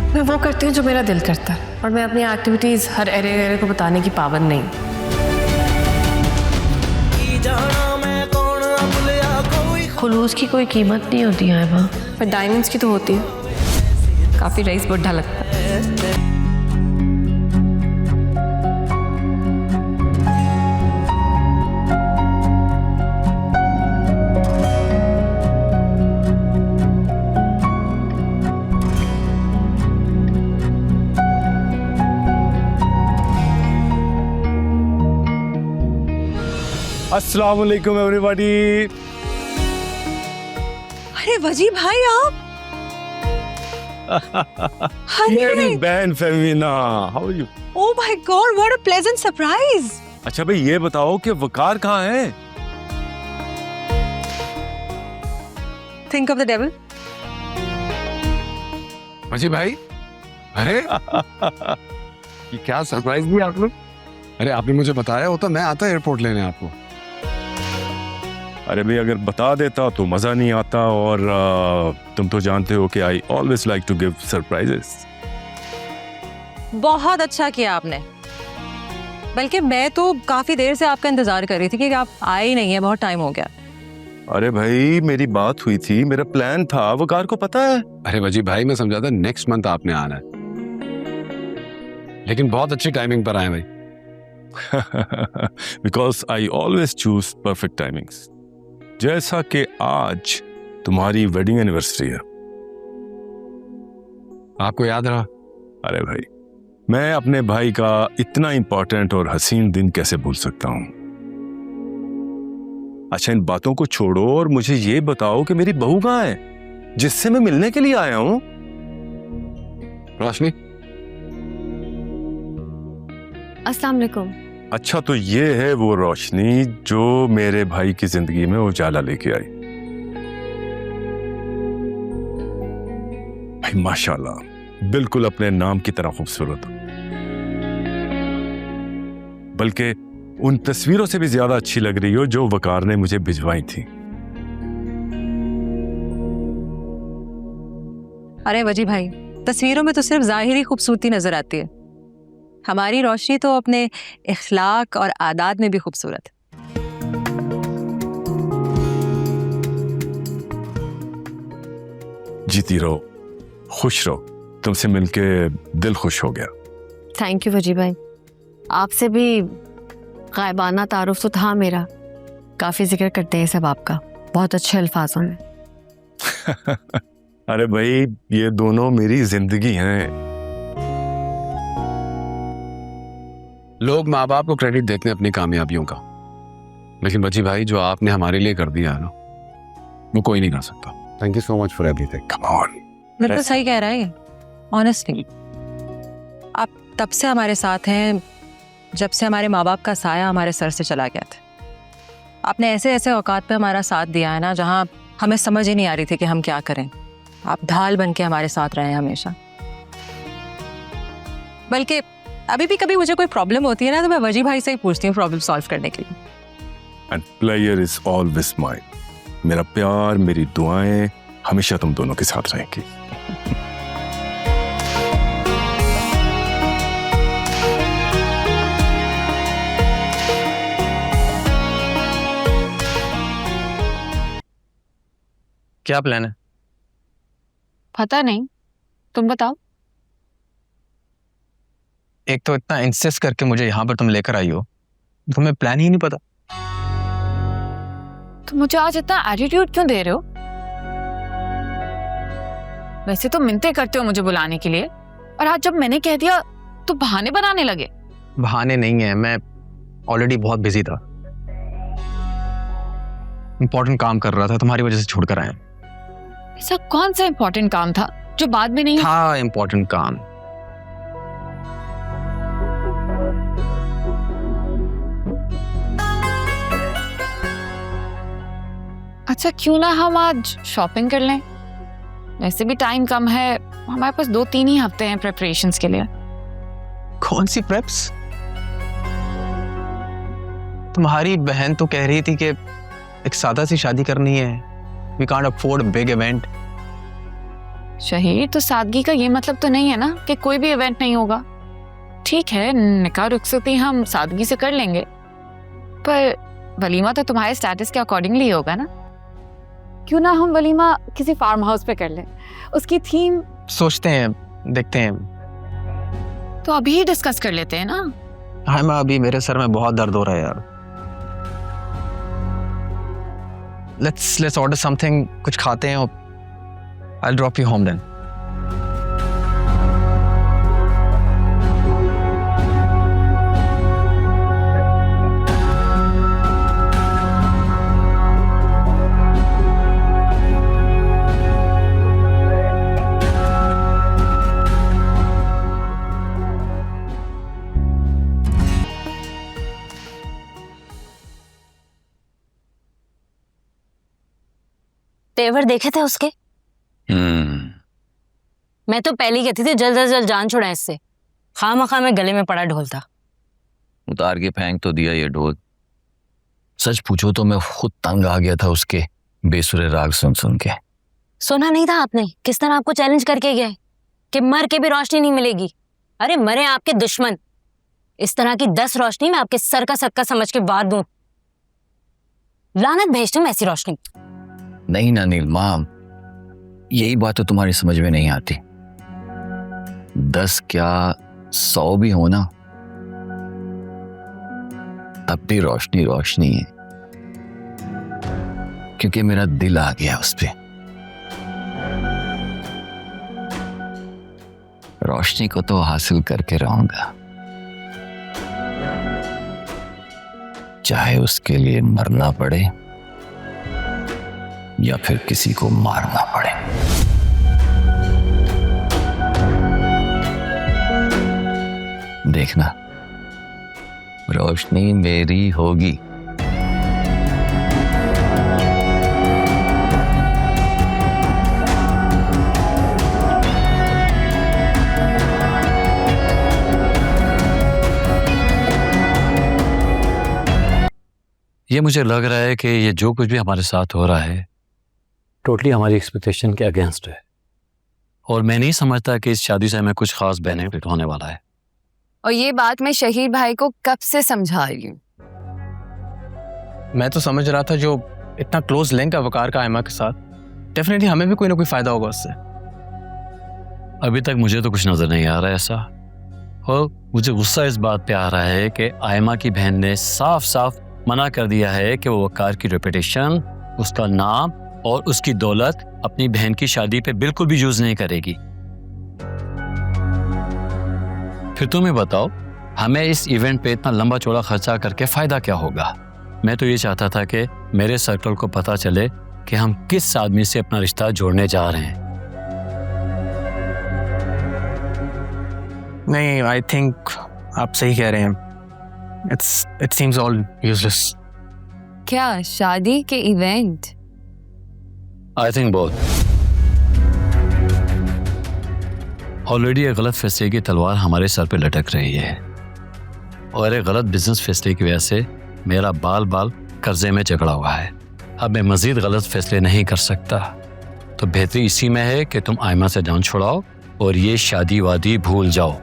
मैं वो करती हूँ जो मेरा दिल करता है, और मैं अपनी एक्टिविटीज हर एरिया को बताने की पाबंद नहीं। खुलूस की कोई कीमत नहीं होती है माँ, पर डायमंड्स की तो होती है। काफी रईस बुढ़ा लगता है। अस्सलाम वालेकुम एवरीबॉडी। अरे वजी भाई आप मेरी बहन Femina, how are you? Oh my god, what a pleasant surprise. अच्छा भाई ये बताओ कि वकार कहाँ है? Think of the devil. मजी भाई, अरे ये क्या सरप्राइज दिया आप लोग। अरे आपने मुझे बताया होता मैं आता एयरपोर्ट लेने आपको। अरे भाई अगर बता देता तो मजा नहीं आता, और तुम तो जानते हो कि I always like to give surprises. बहुत अच्छा किया आपने, बल्कि मैं तो काफी देर से आपका इंतजार कर रही थी कि आप आए ही नहीं है, बहुत टाइम हो गया। अरे भाई मेरी बात हुई थी, मेरा प्लान था, वकार को पता है। अरे वजी भाई मैं समझा था नेक्स्ट मंथ आपने आना है, लेकिन बहुत अच्छी टाइमिंग पर आए भाई। Because I always choose perfect timings. जैसा कि आज तुम्हारी वेडिंग एनिवर्सरी है। आपको याद रहा? अरे भाई मैं अपने भाई का इतना इंपॉर्टेंट और हसीन दिन कैसे भूल सकता हूं। अच्छा इन बातों को छोड़ो और मुझे ये बताओ कि मेरी बहू कहाँ है जिससे मैं मिलने के लिए आया हूं? रोशनी। अस्सलाम वालेकुम। अच्छा तो ये है वो रोशनी जो मेरे भाई की जिंदगी में उजाला लेके आई। भाई माशाल्लाह बिल्कुल अपने नाम की तरह खूबसूरत, बल्कि उन तस्वीरों से भी ज्यादा अच्छी लग रही हो जो वकार ने मुझे भिजवाई थी। अरे वजी भाई, तस्वीरों में तो सिर्फ जाहिरी खूबसूरती नजर आती है, हमारी रोशनी तो अपने इखलाक और आदात में भी खूबसूरत है। जीती रहो, खुश रहो, तुमसे मिलके दिल खुश हो गया। थैंक यू वजी भाई, आपसे भी गायबाना तारुफ तो था मेरा, काफी जिक्र करते हैं सब आपका बहुत अच्छे अल्फाजों में। अरे भाई ये दोनों मेरी जिंदगी हैं। लोग माँ बाप को क्रेडिट देते हैं अपनी कामयाबियों का, लेकिन बची भाई जो आपने हमारे लिए कर दिया है ना, वो कोई नहीं कर सकता। Thank you so much for everything. Come on. बिल्कुल सही कह रहा है, ऑनेस्टली आप तब से हमारे साथ हैं जब से हमारे माँ बाप का साया हमारे सर से चला गया था। आपने ऐसे ऐसे औकात पे हमारा साथ दिया है ना, जहाँ हमें समझ ही नहीं आ रही थी कि हम क्या करें। आप ढाल बन के हमारे साथ रहे हैं हमेशा। बल्कि अभी भी कभी मुझे कोई प्रॉब्लम होती है ना, तो मैं वजी भाई से ही पूछती हूँ प्रॉब्लम सॉल्व करने के लिए। And player is always mine. मेरा प्यार, मेरी दुआएं हमेशा तुम दोनों के साथ रहेंगी। क्या प्लान है? पता नहीं, तुम बताओ। एक तो इतना इंसिस्ट करके मुझे यहाँ पर तुम लेकर आई हो, तुम्हें प्लान ही नहीं पता। तुम मुझे आज इतना एटीट्यूड क्यों दे रहे हो? वैसे तो मिन्नतें करते हो मुझे बुलाने के लिए, और आज जब मैंने कह दिया तो बहाने बनाने लगे। बहाने नहीं है, मैं ऑलरेडी बहुत बिजी था, इंपॉर्टेंट काम कर रहा था, तुम्हारी वजह से छोड़कर आया। ऐसा कौन सा इंपॉर्टेंट काम था जो बाद में नहीं था? इंपॉर्टेंट काम। अच्छा क्यों ना हम आज शॉपिंग कर लें? वैसे भी टाइम कम है, हमारे पास 2-3 ही हफ्ते हैं प्रेपरेशंस के लिए। कौन सी प्रेप्स? तुम्हारी बहन तो कह रही थी कि एक सादा सी शादी करनी है, we can't afford big event. Shaheer, तो सादगी का ये मतलब तो नहीं है ना कि कोई भी इवेंट नहीं होगा। ठीक है, निकाह रुखसती हम सादगी से कर लेंगे, पर वलीमा तो तुम्हारे स्टेटस के अकॉर्डिंगली होगा ना। क्यों ना हम वलीमा किसी फार्म हाउस पे कर लें, उसकी थीम सोचते हैं, देखते हैं। तो अभी ही डिस्कस कर लेते हैं ना। हाँ मैं अभी मेरे सर में बहुत दर्द हो रहा है यार। लेट्स ऑर्डर समथिंग, कुछ खाते हैं और I'll drop you home then. तेवर देखे थे उसके? मैं तो पहले ही कहती थी जल्द से जल्द जान छुड़ाएं इससे। खामखा में गले में पड़ा ढोल था। उतार के फेंक तो दिया ये ढोल। सच पूछो तो मैं खुद तंग आ गया था उसके बेसुरे राग सुन सुन के। सुना नहीं था आपने किस तरह आपको चैलेंज करके गया कि मर के भी रोशनी नहीं मिलेगी? अरे मरे आपके दुश्मन, इस तरह की 10 रोशनी मैं आपके सर का सदका समझ के वार दूं। लानत भेज दूं ऐसी रोशनी। नहीं ना नीलमा, यही बात तो तुम्हारी समझ में नहीं आती। 10 क्या 100 भी हो ना, तब भी रोशनी रोशनी है, क्योंकि मेरा दिल आ गया उस पे। रोशनी को तो हासिल करके रहूंगा, चाहे उसके लिए मरना पड़े या फिर किसी को मारना पड़े। देखना, रोशनी मेरी होगी। ये मुझे लग रहा है कि ये जो कुछ भी हमारे साथ हो रहा है टोटली हमारी एक्सपेक्टेशन के अगेंस्ट है, और मैं नहीं समझता कि इस शादी से हमें कुछ खास बेनिफिट होने वाला है। और ये बात मैं शहीर भाई को कब से समझा रही हूँ। मैं तो समझ रहा था जो इतना क्लोज लिंक है वकार का आयमा के साथ, डेफिनेटली हमें भी कोई ना कोई फायदा होगा उससे। अभी तक मुझे तो कुछ नजर नहीं आ रहा है ऐसा, और मुझे गुस्सा इस बात पे आ रहा है कि आयमा की बहन ने साफ साफ मना कर दिया है कि वो वकार की रेपुटेशन, उसका नाम और उसकी दौलत अपनी बहन की शादी पे बिल्कुल भी यूज नहीं करेगी। फिर तुम्हें बताओ, हमें इस इवेंट पे इतना लंबा चौड़ा खर्चा करके फायदा क्या होगा? मैं तो ये चाहता था कि मेरे सर्कल को पता चले कि हम किस आदमी से अपना रिश्ता जोड़ने जा रहे हैं। नहीं, आई थिंक आप सही कह रहे हैं। It seems all useless. क्या शादी के event? I think both. Already एक गलत फैसले की तलवार हमारे सर पे लटक रही है, और एक गलत बिजनेस फैसले की वजह से मेरा बाल बाल कर्जे में जकड़ा हुआ है। अब मैं मजीद गलत फैसले नहीं कर सकता, तो बेहतरी इसी में है कि तुम आयमा से जान छुड़ाओ और ये शादी वादी भूल जाओ।